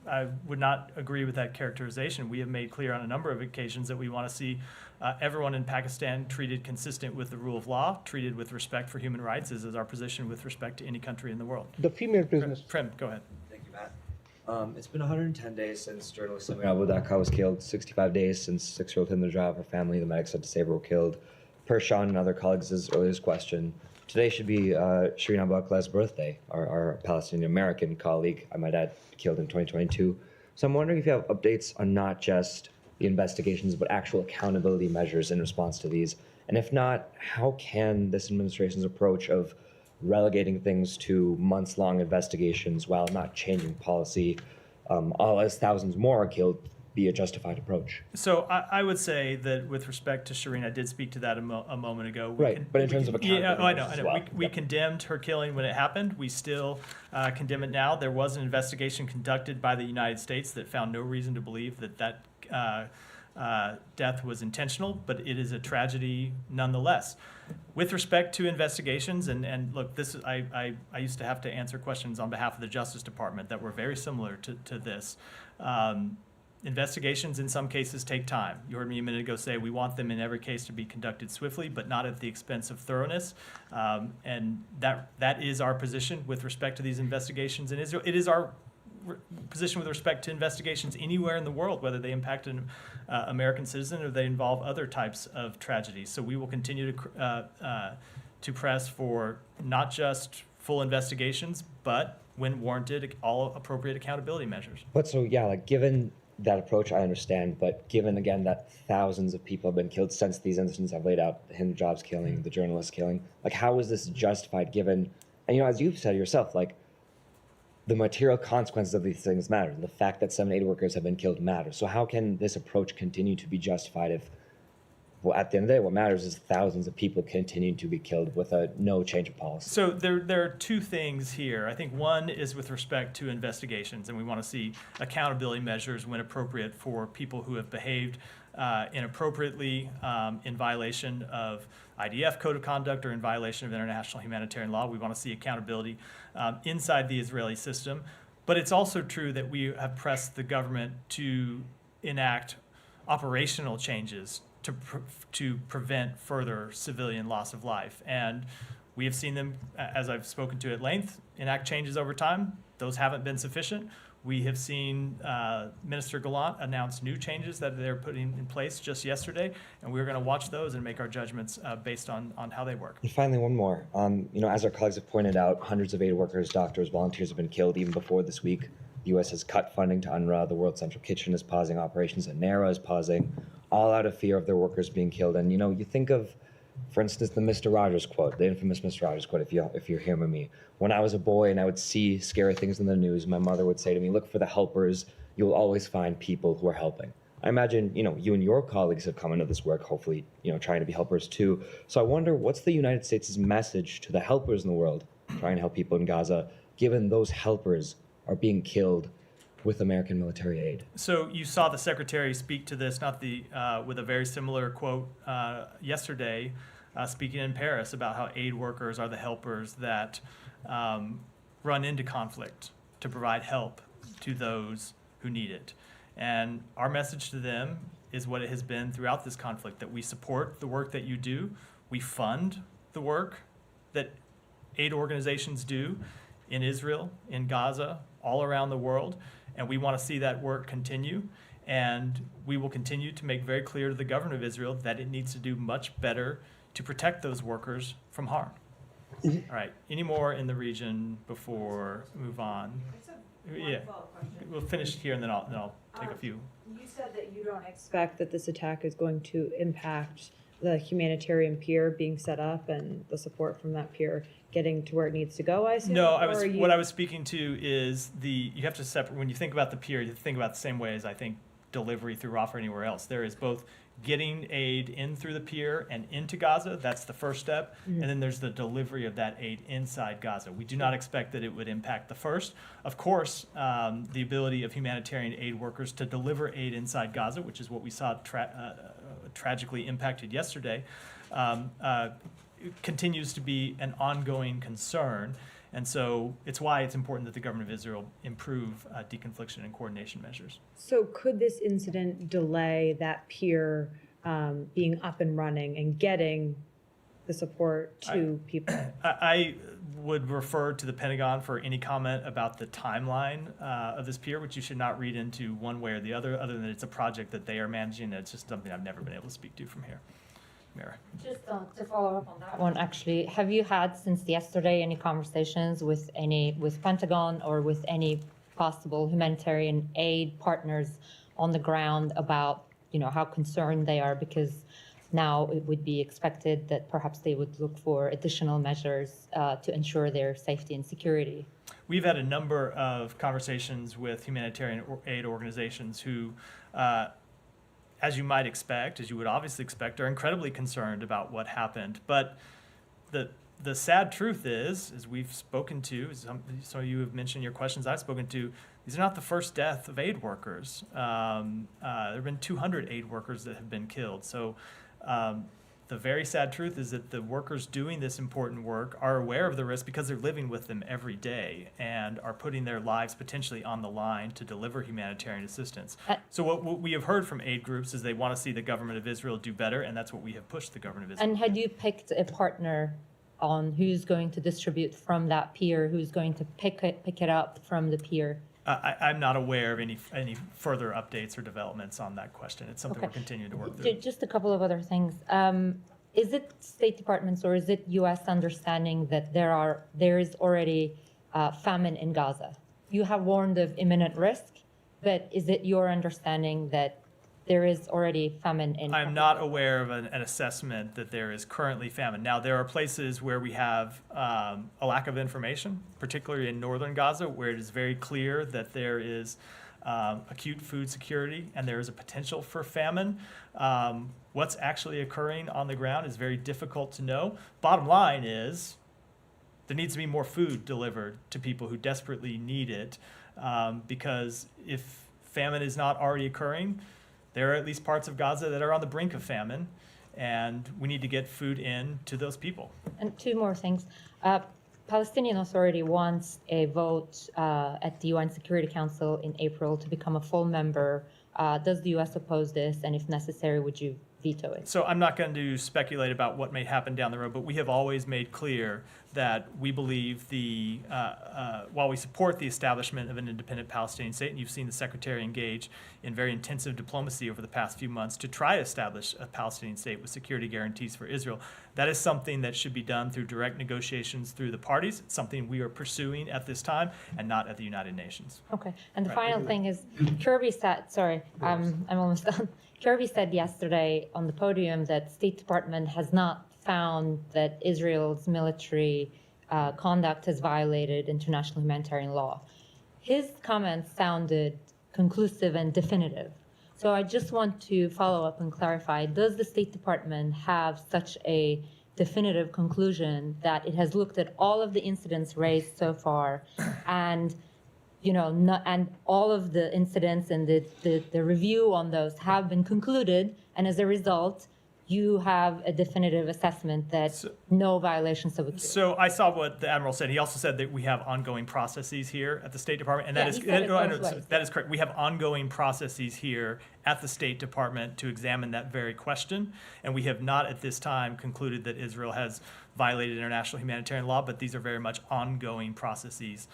I would not agree with that characterization. We have made clear on a number of occasions that we want to see everyone in Pakistan treated consistent with the rule of law, treated with respect for human rights, as is our position with respect to any country in the world. The female prisoners. Prim, go ahead. Thank you, Matt. It's been 110 days since journalist Samir Abu Dhaka was killed, 65 days since 6-year-old Hind Rajab, her family, the medics had to save her, were killed. Per Sean and other colleagues' earliest question, today should be Shireen Abu Akleh's birthday, our Palestinian-American colleague, I might add, killed in 2022. So I'm wondering if you have updates on not just the investigations, but actual accountability measures in response to these. And if not, how can this administration's approach of relegating things to months-long investigations while not changing policy, all as thousands more are killed, be a justified approach? So I would say that with respect to Shireen, I did speak to that a moment ago. But in terms of accountability, I know. well. We condemned her killing when it happened. We still condemn it now. There was an investigation conducted by the United States that found no reason to believe that death was intentional, but it is a tragedy nonetheless. With respect to investigations, and look, I used to have to answer questions on behalf of the Justice Department that were very similar to this. Investigations in some cases take time. You heard me a minute ago say we want them in every case to be conducted swiftly, but not at the expense of thoroughness. And that is our position with respect to these investigations in Israel. It is our position with respect to investigations anywhere in the world, whether they impact an American citizen or they involve other types of tragedies. So we will continue to press for not just full investigations, but when warranted, all appropriate accountability measures. But so, yeah, like given that approach, I understand, but given again that thousands of people have been killed since these incidents have laid out, the Hind Rajab's killing, the journalist killing, like how is this justified given, and as you've said yourself, like the material consequences of these things matter. The fact that 7 aid workers have been killed matters. So how can this approach continue to be justified if, well, at the end of the day, what matters is thousands of people continue to be killed with no change of policy? So there are two things here. I think one is with respect to investigations, and we want to see accountability measures when appropriate for people who have behaved inappropriately in violation of IDF code of conduct or in violation of international humanitarian law. We want to see accountability inside the Israeli system. But it's also true that we have pressed the government to enact operational changes to prevent further civilian loss of life. And we have seen them, as I've spoken to at length, enact changes over time. Those haven't been sufficient. We have seen Minister Gallant announce new changes that they're putting in place just yesterday, and we're going to watch those and make our judgments based on how they work. And finally, one more. As our colleagues have pointed out, hundreds of aid workers, doctors, volunteers have been killed even before this week. The U.S. has cut funding to UNRWA. The World Central Kitchen is pausing operations, and NARA is pausing, all out of fear of their workers being killed. And, you think of, for instance, the Mr. Rogers quote, the infamous Mr. Rogers quote, if you're hearing me. When I was a boy and I would see scary things in the news, my mother would say to me, look for the helpers. You'll always find people who are helping. I imagine, you and your colleagues have come into this work, hopefully, trying to be helpers too. So I wonder, what's the United States' message to the helpers in the world trying to help people in Gaza, given those helpers are being killed with American military aid? So you saw the secretary speak to this, with a very similar quote yesterday, speaking in Paris about how aid workers are the helpers that run into conflict to provide help to those who need it. And our message to them is what it has been throughout this conflict, that we support the work that you do. We fund the work that aid organizations do in Israel, in Gaza, all around the world. And we want to see that work continue. And we will continue to make very clear to the government of Israel that it needs to do much better to protect those workers from harm. All right. Any more in the region before we move on? Yeah. We'll finish here and then I'll take a few. You said that you don't expect that this attack is going to impact the humanitarian pier being set up and the support from that pier getting to where it needs to go, I assume? No, what I was speaking to is you have to separate, when you think about the pier, you think about it the same way as I think delivery through Rafah or anywhere else. There is both getting aid in through the pier and into Gaza, that's the first step, and then there's the delivery of that aid inside Gaza. We do not expect that it would impact the first. Of course, the ability of humanitarian aid workers to deliver aid inside Gaza, which is what we saw tragically impacted yesterday, continues to be an ongoing concern. And so it's why it's important that the government of Israel improve deconfliction and coordination measures. So could this incident delay that pier being up and running and getting the support to people? I would refer to the Pentagon for any comment about the timeline of this pier, which you should not read into one way or the other than it's a project that they are managing. And it's just something I've never been able to speak to from here. Mira. Just to follow up on that one, actually, have you had since yesterday any conversations with Pentagon or with any possible humanitarian aid partners on the ground about, how concerned they are? Because now it would be expected that perhaps they would look for additional measures to ensure their safety and security. We've had a number of conversations with humanitarian aid organizations who, as you might expect, as you would obviously expect, are incredibly concerned about what happened. But the sad truth is, as we've spoken to, some of you have mentioned your questions I've spoken to, these are not the first death of aid workers. There have been 200 aid workers that have been killed. So the very sad truth is that the workers doing this important work are aware of the risk because they're living with them every day and are putting their lives potentially on the line to deliver humanitarian assistance. So what we have heard from aid groups is they want to see the government of Israel do better, and that's what we have pushed the government of Israel. And had you picked a partner on who's going to distribute from that pier, who's going to pick it up from the pier? I'm not aware of any further updates or developments on that question. It's something we're continuing to work through. Just a couple of other things. Is it State Department's or is it U.S. understanding that there is already famine in Gaza? You have warned of imminent risk, but is it your understanding that there is already famine in Gaza? I'm not aware of an assessment that there is currently famine. Now, there are places where we have a lack of information, particularly in northern Gaza, where it is very clear that there is acute food security and there is a potential for famine. What's actually occurring on the ground is very difficult to know. Bottom line is there needs to be more food delivered to people who desperately need it, because if famine is not already occurring, there are at least parts of Gaza that are on the brink of famine, and we need to get food in to those people. And two more things. Palestinian Authority wants a vote at the UN Security Council in April to become a full member. Does the U.S. oppose this? And if necessary, would you veto it? So I'm not going to speculate about what may happen down the road, but we have always made clear that we believe while we support the establishment of an independent Palestinian state, and you've seen the Secretary engage in very intensive diplomacy over the past few months to try to establish a Palestinian state with security guarantees for Israel, that is something that should be done through direct negotiations through the parties. It's something we are pursuing at this time and not at the United Nations. Okay. And the final thing is, Kirby said, I'm almost done. Kirby said yesterday on the podium that State Department has not found that Israel's military conduct has violated international humanitarian law. His comments sounded conclusive and definitive. So I just want to follow up and clarify, does the State Department have such a definitive conclusion that it has looked at all of the incidents raised so far and and all of the incidents and the review on those have been concluded, and as a result, you have a definitive assessment that no violations have occurred? So I saw what the Admiral said. He also said that we have ongoing processes here at the State Department, and that is correct. We have ongoing processes here at the State Department to examine that very question, and we have not at this time concluded that Israel has violated international humanitarian law, but these are very much ongoing processes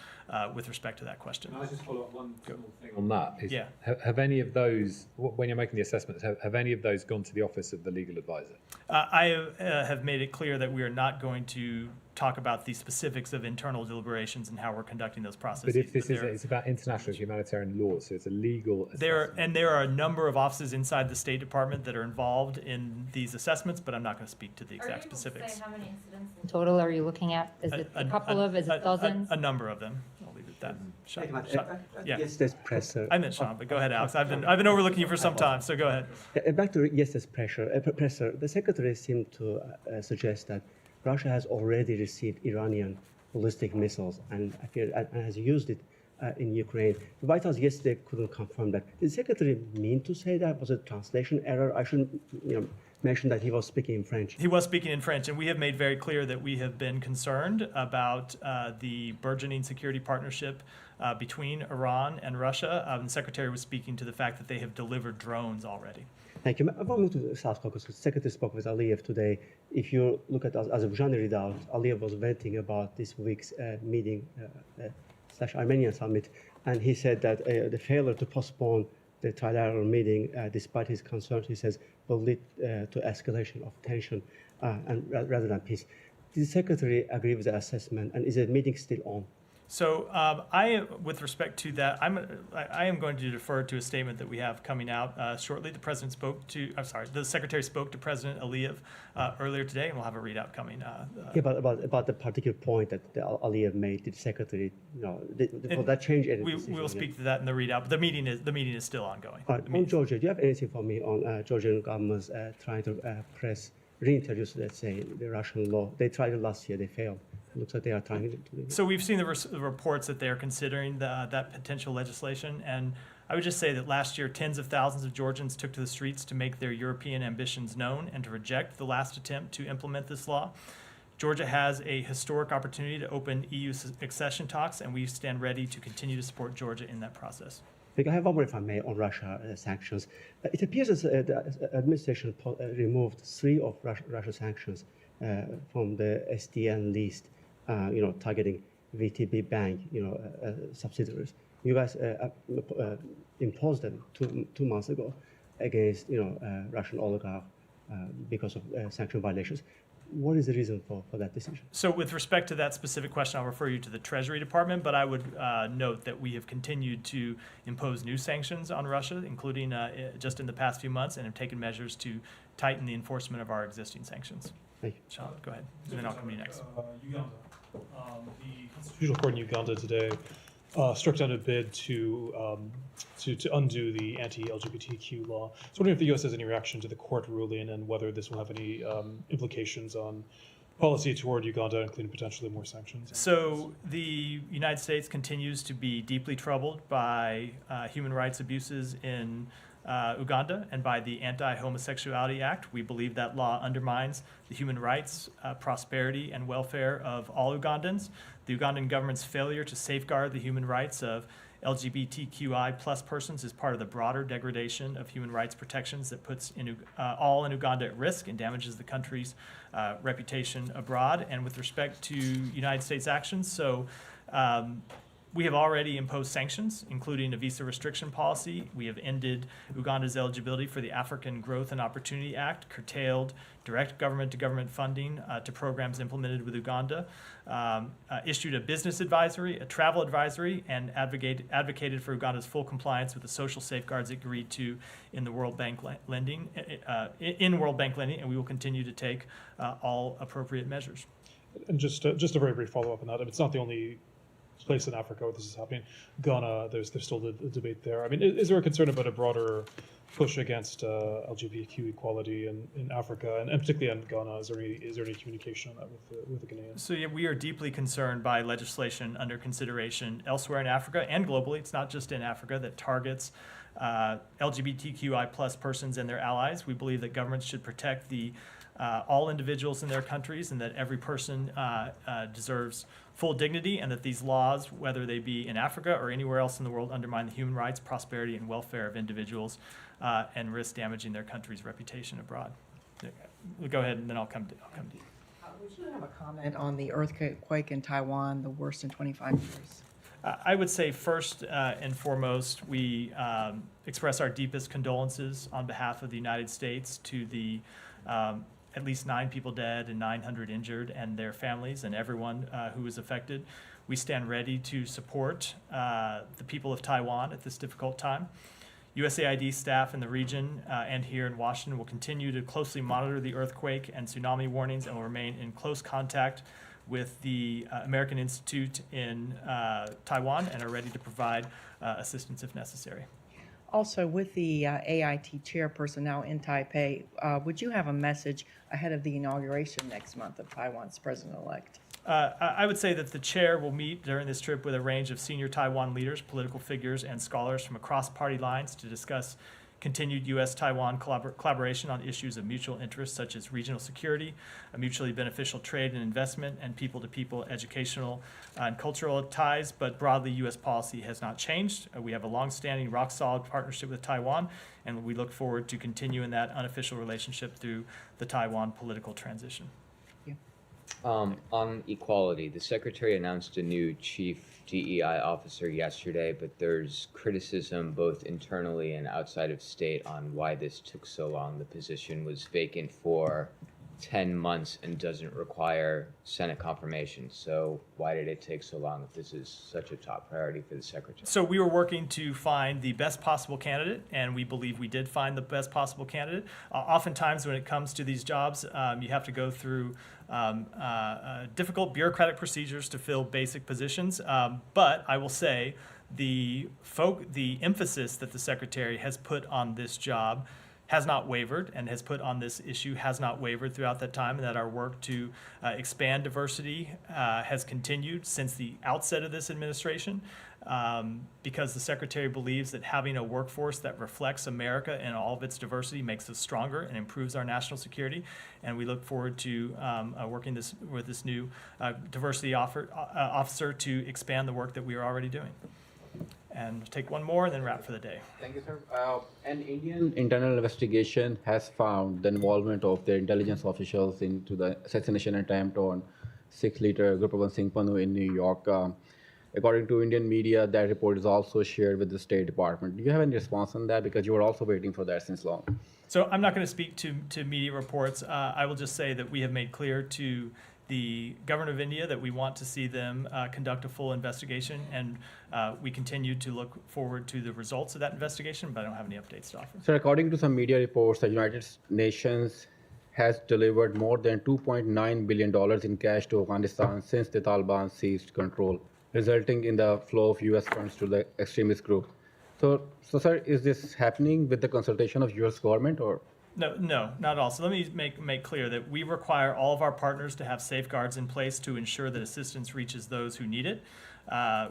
with respect to that question. Can I just follow up one small thing on that? Yeah. Have any of those, when you're making the assessments, have any of those gone to the Office of the Legal Advisor? I have made it clear that we are not going to talk about the specifics of internal deliberations and how we're conducting those processes. But if this it's about international humanitarian law, so it's a legal assessment. There are a number of offices inside the State Department that are involved in these assessments, but I'm not going to speak to the exact specifics. Are you able to say how many incidents in total are you looking at? Is it a couple of? Is it dozens? A number of them. I'll leave it at that. Yeah. Yesterday's presser. I meant Sean, but go ahead, Alex. I've been overlooking you for some time, so go ahead. Back to yesterday's presser. The secretary seemed to suggest that Russia has already received Iranian ballistic missiles and has used it in Ukraine. The White House yesterday couldn't confirm that. Did the secretary mean to say that? Was it a translation error? I shouldn't mentioned that he was speaking in French. He was speaking in French, and we have made very clear that we have been concerned about the burgeoning security partnership between Iran and Russia. The Secretary was speaking to the fact that they have delivered drones already. Thank you. I want to move to the South Caucasus. The Secretary spoke with Aliyev today. If you look at Azerbaijani readout, Aliyev was venting about this week's meeting / Armenian summit, and he said that the failure to postpone the trilateral meeting, despite his concerns, he says, will lead to escalation of tension and rather than peace. Did the Secretary agree with the assessment, and is the meeting still on? So with respect to that, I am going to defer to a statement that we have coming out shortly. The Secretary spoke to President Aliyev earlier today, and we'll have a readout coming. Yeah, but about the particular point that Aliyev made to the Secretary, will that change any decision? We will speak to that in the readout, but the meeting is still ongoing. All right, on Georgia, do you have anything for me on Georgian government's trying to reintroduce, let's say, the Russian law? They tried it last year, they failed. It looks like they are trying to do it. So we've seen the reports that they are considering that potential legislation, and I would just say that last year tens of thousands of Georgians took to the streets to make their European ambitions known and to reject the last attempt to implement this law. Georgia has a historic opportunity to open EU accession talks, and we stand ready to continue to support Georgia in that process. I have one more, if I may, on Russia sanctions. It appears that the administration removed 3 of Russia sanctions from the SDN list, targeting VTB Bank, subsidiaries. You guys imposed them two months ago against, Russian oligarch because of sanction violations. What is the reason for that decision? So with respect to that specific question, I'll refer you to the Treasury Department, but I would note that we have continued to impose new sanctions on Russia, including just in the past few months, and have taken measures to tighten the enforcement of our existing sanctions. Thank you. Sean, go ahead, and then I'll come to you next. Uganda. The Constitutional Court in Uganda today struck down a bid to undo the anti-LGBTQ law. So I'm wondering if the U.S. has any reaction to the court ruling and whether this will have any implications on policy toward Uganda, including potentially more sanctions. So the United States continues to be deeply troubled by human rights abuses in Uganda and by the Anti-Homosexuality Act. We believe that law undermines the human rights, prosperity, and welfare of all Ugandans. The Ugandan government's failure to safeguard the human rights of LGBTQI plus persons is part of the broader degradation of human rights protections that puts all in Uganda at risk and damages the country's reputation abroad. And with respect to United States actions, so we have already imposed sanctions, including a visa restriction policy. We have ended Uganda's eligibility for the African Growth and Opportunity Act, curtailed direct government-to-government funding to programs implemented with Uganda, issued a business advisory, a travel advisory, and advocated for Uganda's full compliance with the social safeguards agreed to in the World Bank lending, and we will continue to take all appropriate measures. And just a very brief follow-up on that. I mean, it's not the only place in Africa where this is happening. Ghana, there's still the debate there. I mean, is there a concern about a broader push against LGBTQ equality in Africa, and particularly in Ghana? Is there any communication on that with the Ghanaians? So yeah, we are deeply concerned by legislation under consideration elsewhere in Africa and globally. It's not just in Africa that targets LGBTQI plus persons and their allies. We believe that governments should protect all individuals in their countries, and that every person deserves full dignity, and that these laws, whether they be in Africa or anywhere else in the world, undermine the human rights, prosperity, and welfare of individuals and risk damaging their country's reputation abroad. Go ahead, and then I'll come to you. Would you have a comment on the earthquake in Taiwan, the worst in 25 years? I would say first and foremost, we express our deepest condolences on behalf of the United States to the at least 9 people dead and 900 injured and their families and everyone who was affected. We stand ready to support the people of Taiwan at this difficult time. USAID staff in the region and here in Washington will continue to closely monitor the earthquake and tsunami warnings and will remain in close contact with the American Institute in Taiwan and are ready to provide assistance if necessary. Also, with the AIT chairperson now in Taipei, would you have a message ahead of the inauguration next month of Taiwan's president-elect? I would say that the chair will meet during this trip with a range of senior Taiwan leaders, political figures, and scholars from across party lines to discuss continued U.S.-Taiwan collaboration on issues of mutual interest such as regional security, a mutually beneficial trade and investment, and people-to-people educational and cultural ties. But broadly, U.S. policy has not changed. We have a long-standing, rock-solid partnership with Taiwan, and we look forward to continuing that unofficial relationship through the Taiwan political transition. On equality, the Secretary announced a new chief DEI officer yesterday, but there's criticism both internally and outside of state on why this took so long. The position was vacant for 10 months and doesn't require Senate confirmation. So why did it take so long if this is such a top priority for the Secretary? So we were working to find the best possible candidate, and we believe we did find the best possible candidate. Oftentimes when it comes to these jobs, you have to go through difficult bureaucratic procedures to fill basic positions. But I will say the emphasis that the Secretary has put on this job has not wavered, and has put on this issue has not wavered throughout that time, and that our work to expand diversity has continued since the outset of this administration, because the Secretary believes that having a workforce that reflects America and all of its diversity makes us stronger and improves our national security. And we look forward to working with this new diversity officer to expand the work that we are already doing. And we'll take one more and then wrap for the day. Thank you, sir. An Indian internal investigation has found the involvement of their intelligence officials into the assassination attempt on Sikh leader Gurpratap Singh Pannu in New York. According to Indian media, that report is also shared with the State Department. Do you have any response on that? Because you were also waiting for that since long. So I'm not going to speak to media reports. I will just say that we have made clear to the government of India that we want to see them conduct a full investigation, and we continue to look forward to the results of that investigation, but I don't have any updates to offer. So according to some media reports, the United Nations has delivered more than $2.9 billion in cash to Afghanistan since the Taliban seized control, resulting in the flow of U.S. funds to the extremist group. So sir, is this happening with the consultation of U.S. government, or? No, not at all. So let me make clear that we require all of our partners to have safeguards in place to ensure that assistance reaches those who need it.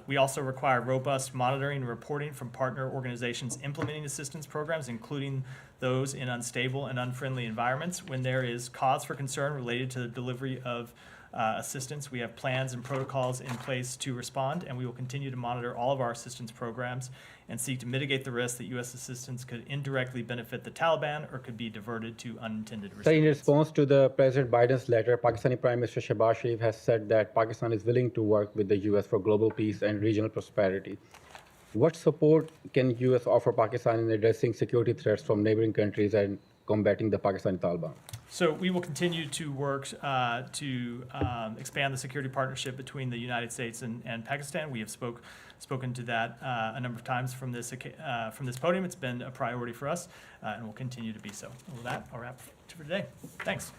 We also require robust monitoring and reporting from partner organizations implementing assistance programs, including those in unstable and unfriendly environments. When there is cause for concern related to the delivery of assistance, we have plans and protocols in place to respond, and we will continue to monitor all of our assistance programs and seek to mitigate the risk that U.S. assistance could indirectly benefit the Taliban or could be diverted to unintended So in recipients. response to the President Biden's letter, Pakistani Prime Minister Shehbaz Sharif has said that Pakistan is willing to work with the U.S. for global peace and regional prosperity. What support can U.S. offer Pakistan in addressing security threats from neighboring countries and combating the Pakistani Taliban? So we will continue to work to expand the security partnership between the United States and Pakistan. We have spoken to that a number of times from this podium. It's been a priority for us, and will continue to be so. With that, I'll wrap for today. Thanks.